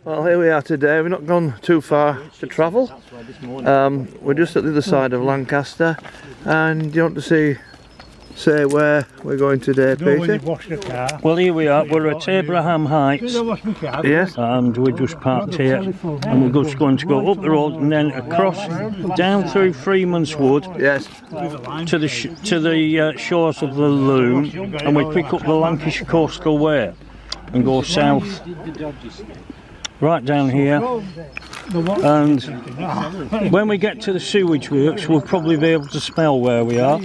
Well, here we are today. We've not gone too far to travel. We're just at the other side of Lancaster, and do you want to say where we're going today, Peter? Well, here we are. We're at Abraham Heights. Yes. And we just parked here, and we're just going to go up the road and then across, down through Freeman's Wood. Yes. To the shores of the Loom, and we pick up the Lancashire Coastal Way and go south right down here, and when we get to the sewage works we'll probably be able to smell where we are,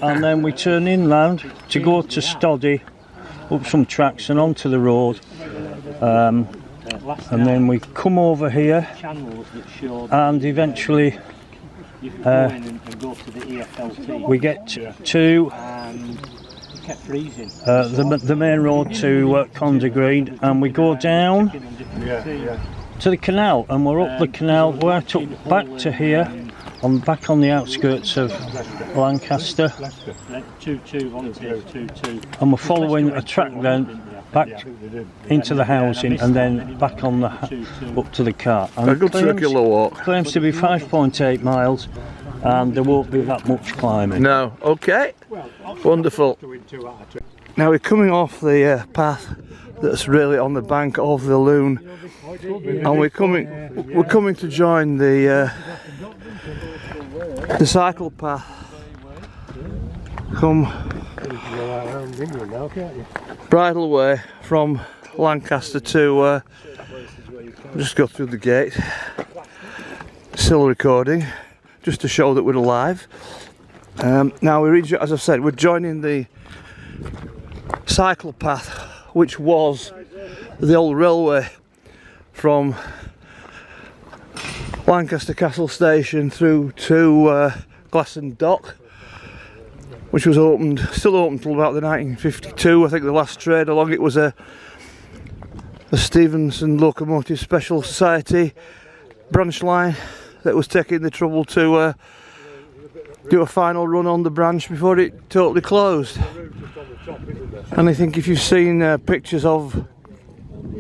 and then we turn inland to go to Stoddy, up some tracks and onto the road, and then we come over here and eventually we get to the main road to Conda Green, and we go down to the canal, and we're up the canal right up back to here, back on the outskirts of Lancaster, and we're following a track then back into the housing and then back on up to the car. And a good circular walk. Claims to be 5.8 miles, and there won't be that much climbing. No. Okay. Wonderful. Now we're coming off the path that's really on the bank of the Loon, and we're coming to join the cycle path. Come Bridleway from Lancaster to just go through the gate. Still recording, just to show that we're alive. Now as I've said, we're joining the cycle path, which was the old railway from Lancaster Castle Station through to Glasson Dock, which was still open till about the 1952. I think the last trade along it was a Stevenson Locomotive Special Society branch line that was taking the trouble to do a final run on the branch before it totally closed. And I think if you've seen pictures of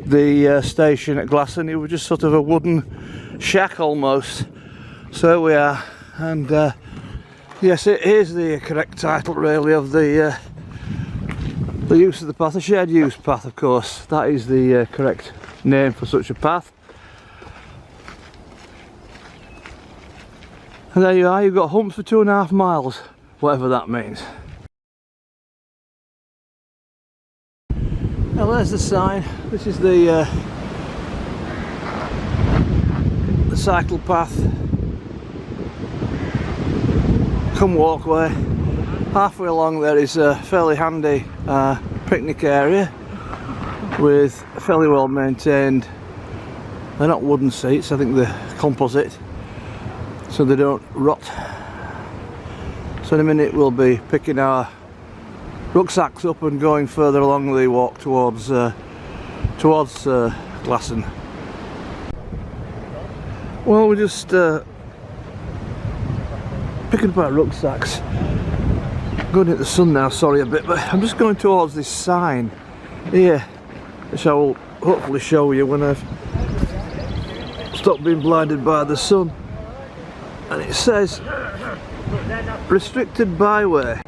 the station at Glasson, it was just sort of a wooden shack almost. So here we are, and yes, it is the correct title really of the use of the path, a shared use path of course. That is the correct name for such a path. And there you are, you've got humps for 2.5 miles, whatever that means. Now there's the sign. This is the cycle path, come walkway. Halfway along there is a fairly handy picnic area with fairly well maintained, they're not wooden seats, I think they're composite, so they don't rot. So in a minute we'll be picking our rucksacks up and going further along the walk towards Glasson. Well, we're just picking up our rucksacks. Going at the sun now, sorry a bit, but I'm just going towards this sign here, which I will hopefully show you when I've stopped being blinded by the sun. And it says restricted byway.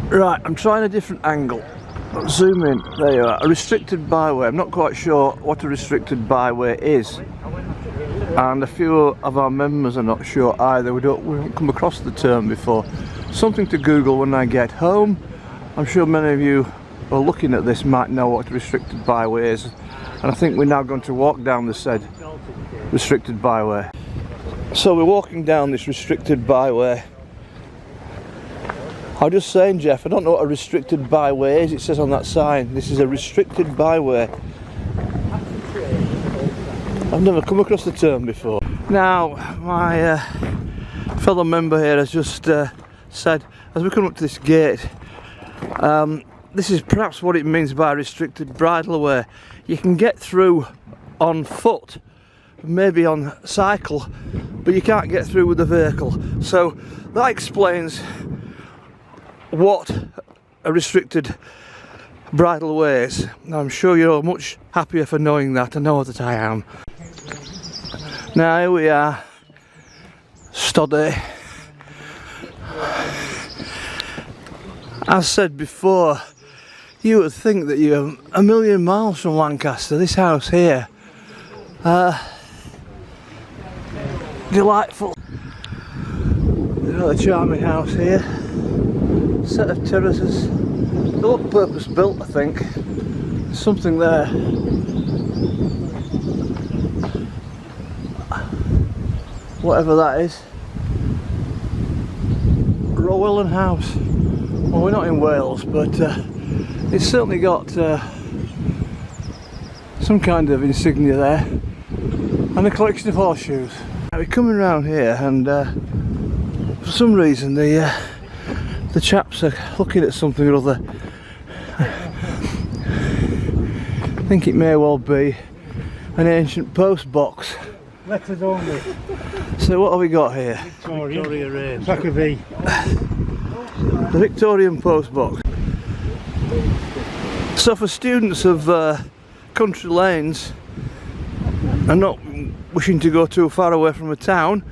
Right, I'm trying a different angle. Zoom in, there you are, a restricted byway. I'm not quite sure what a restricted byway is, and a few of our members are not sure either. We haven't come across the term before. Something to Google when I get home. I'm sure many of you who are looking at this might know what a restricted byway is, and I think we're now going to walk down the said restricted byway. So we're walking down this restricted byway. I was just saying, Jeff, I don't know what a restricted byway is. It says on that sign, this is a restricted byway. I've never come across the term before. Now, my fellow member here has just said, as we come up to this gate, this is perhaps what it means by restricted bridleway. You can get through on foot, maybe on cycle, but you can't get through with the vehicle. So that explains what a restricted bridleway is. I'm sure you're much happier for knowing that. I know that I am. Now here we are, Stoddy. As said before, you would think that you're a million miles from Lancaster. This house here, delightful. Another charming house here. Set of terraces. They look purpose built, I think. There's something there. Whatever that is. Rowellan House. Well, we're not in Wales, but it's certainly got some kind of insignia there, and a collection of horseshoes. Now we're coming around here, and for some reason the chaps are looking at something or other. I think it may well be an ancient post box. Letters only. So what have we got here? Victoria Range. Back of V. The Victorian post box. So for students of country lanes and not wishing to go too far away from a town,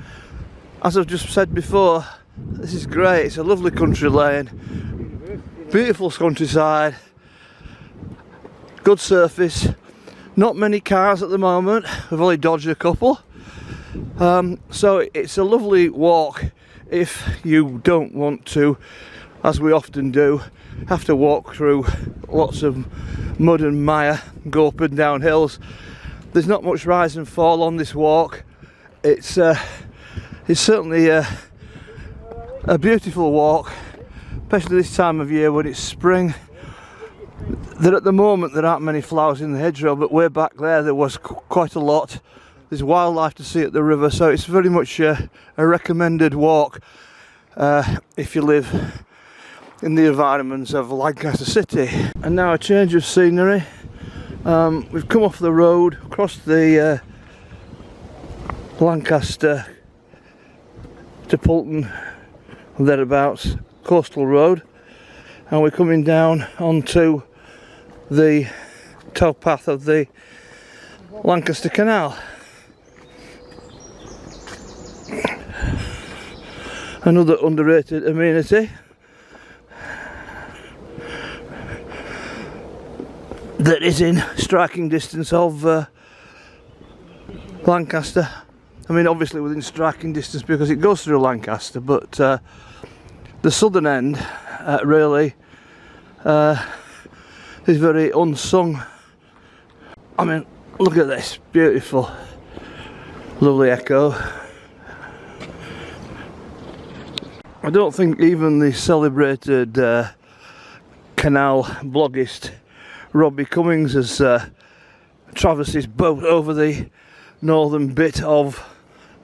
as I've just said before, this is great. It's a lovely country lane, beautiful countryside, good surface, not many cars at the moment. We've only dodged a couple, so it's a lovely walk if you don't want to, as we often do, have to walk through lots of mud and mire, go up and down hills. There's not much rise and fall on this walk. It's certainly a beautiful walk, especially this time of year when it's spring. At the moment there aren't many flowers in the hedgerow, but way back there was quite a lot. There's wildlife to see at the river, so it's very much a recommended walk if you live in the environments of Lancaster City. And now a change of scenery. We've come off the road, across the Lancaster to Pulton and thereabouts, coastal road, and we're coming down onto the towpath of the Lancaster Canal. Another underrated amenity that is in striking distance of Lancaster. I mean, obviously within striking distance because it goes through Lancaster, but the southern end really is very unsung. I mean, look at this, beautiful, lovely echo. I don't think even the celebrated canal bloggist Robbie Cummings has traversed his boat over the northern bit of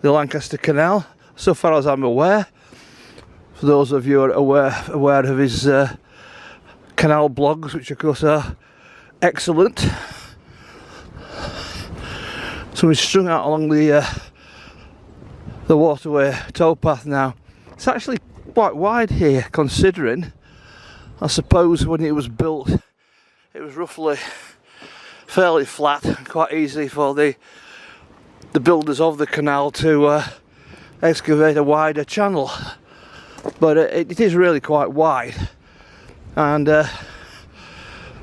the Lancaster Canal, so far as I'm aware. For those of you who are aware of his canal blogs, which of course are excellent. So we're strung out along the waterway towpath now. It's actually quite wide here, considering, I suppose, when it was built it was roughly fairly flat, quite easy for the builders of the canal to excavate a wider channel, but it is really quite wide and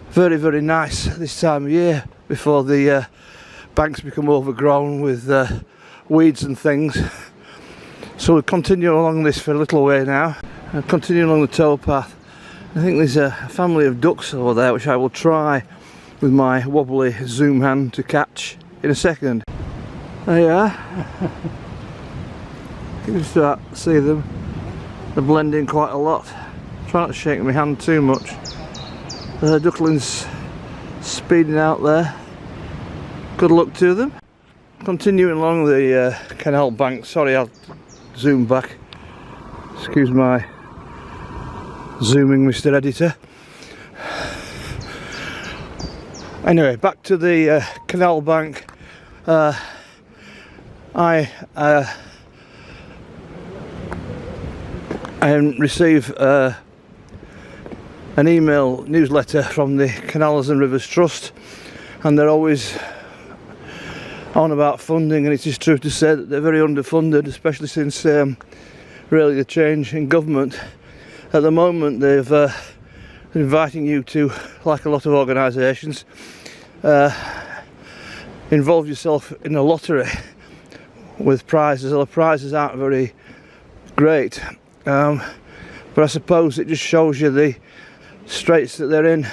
very, very nice this time of year before the banks become overgrown with weeds and things. So we'll continue along this for a little way now and continue along the towpath. I think there's a family of ducks over there which I will try with my wobbly zoom hand to catch in a second. There you are. You can start to see them. They're blending quite a lot. Try not to shake my hand too much. The ducklings speeding out there. Good luck to them. Continuing along the canal bank. Sorry, I'll zoom back. Excuse my zooming, Mr. Editor. Anyway, back to the canal bank. I receive an email newsletter from the Canals and Rivers Trust, and they're always on about funding, and it is true to say that they're very underfunded, especially since really the change in government. At the moment they've inviting you to, like a lot of organisations, involve yourself in a lottery with prizes. Well, the prizes aren't very great, but I suppose it just shows you the straits that they're in.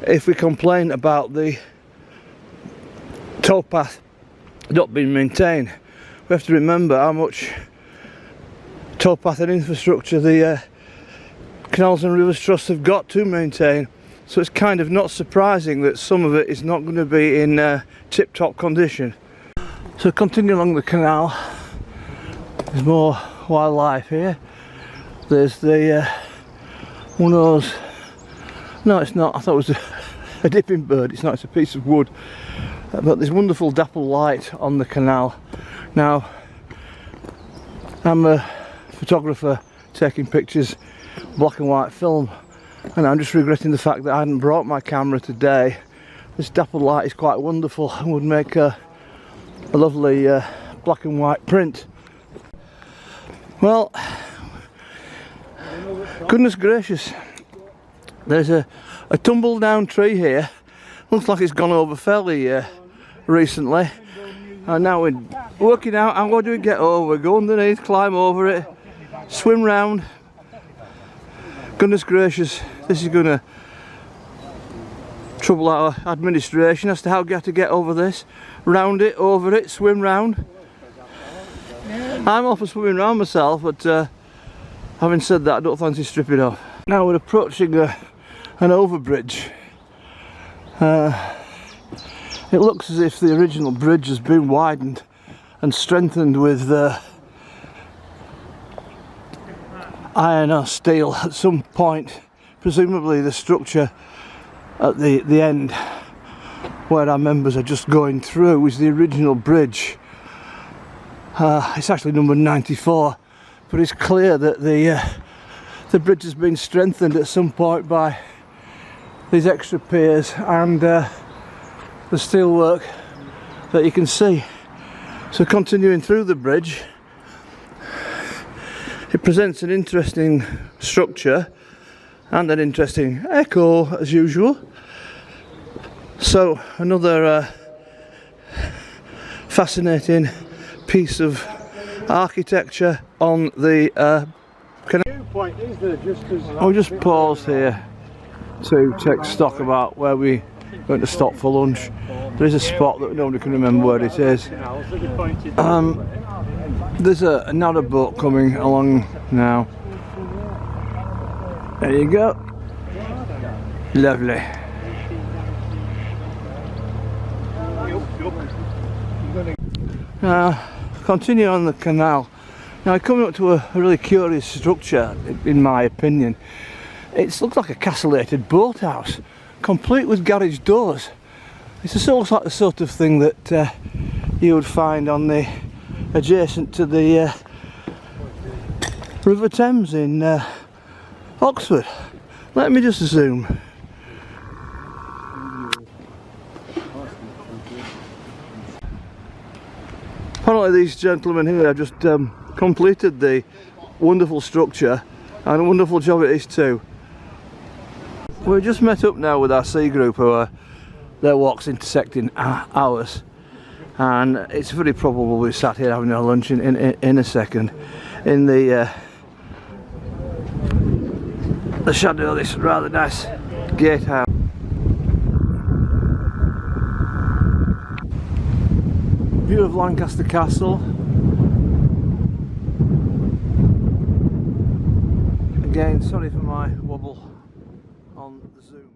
If we complain about the towpath not being maintained, we have to remember how much towpath and infrastructure the Canals and Rivers Trust have got to maintain. So it's kind of not surprising that some of it is not going to be in tip-top condition. So continue along the canal. There's more wildlife here. There's the one of those. No, it's not. I thought it was a dipping bird. It's not. It's a piece of wood. But there's wonderful dapple light on the canal. Now, I'm a photographer taking pictures, black and white film, and I'm just regretting the fact that I hadn't brought my camera today. This dapple light is quite wonderful and would make a lovely black and white print. Well, goodness gracious, there's a tumble down tree here. Looks like it's gone over fairly recently, and now we're working out how do we get over. Go underneath, climb over it, swim round. Goodness gracious, this is going to trouble our administration as to how to get over this. Round it, over it, swim round. I'm all for swimming round myself, but having said that, I don't fancy stripping off. Now we're approaching an overbridge. It looks as if the original bridge has been widened and strengthened with iron or steel at some point. Presumably the structure at the end where our members are just going through is the original bridge. It's actually number 94, but it's clear that the bridge has been strengthened at some point by these extra piers and the steelwork that you can see. So continuing through the bridge, it presents an interesting structure and an interesting echo as usual. So another fascinating piece of architecture on the canal. I'll just pause here to take stock about where we're going to stop for lunch. There is a spot that nobody can remember where it is. There's another boat coming along now. There you go. Lovely. Continue on the canal. Now I come up to a really curious structure, in my opinion. It looks like a castellated boathouse, complete with garage doors. It just looks like the sort of thing that you would find on the adjacent to the River Thames in Oxford. Let me just zoom. Apparently these gentlemen here have just completed the wonderful structure, and a wonderful job it is too. We've just met up now with our C group who are their walks intersecting ours, and it's very probable we'll be sat here having our lunch in a second in the shadow of this rather nice gatehouse. View of Lancaster Castle. Again, sorry for my wobble on the zoom.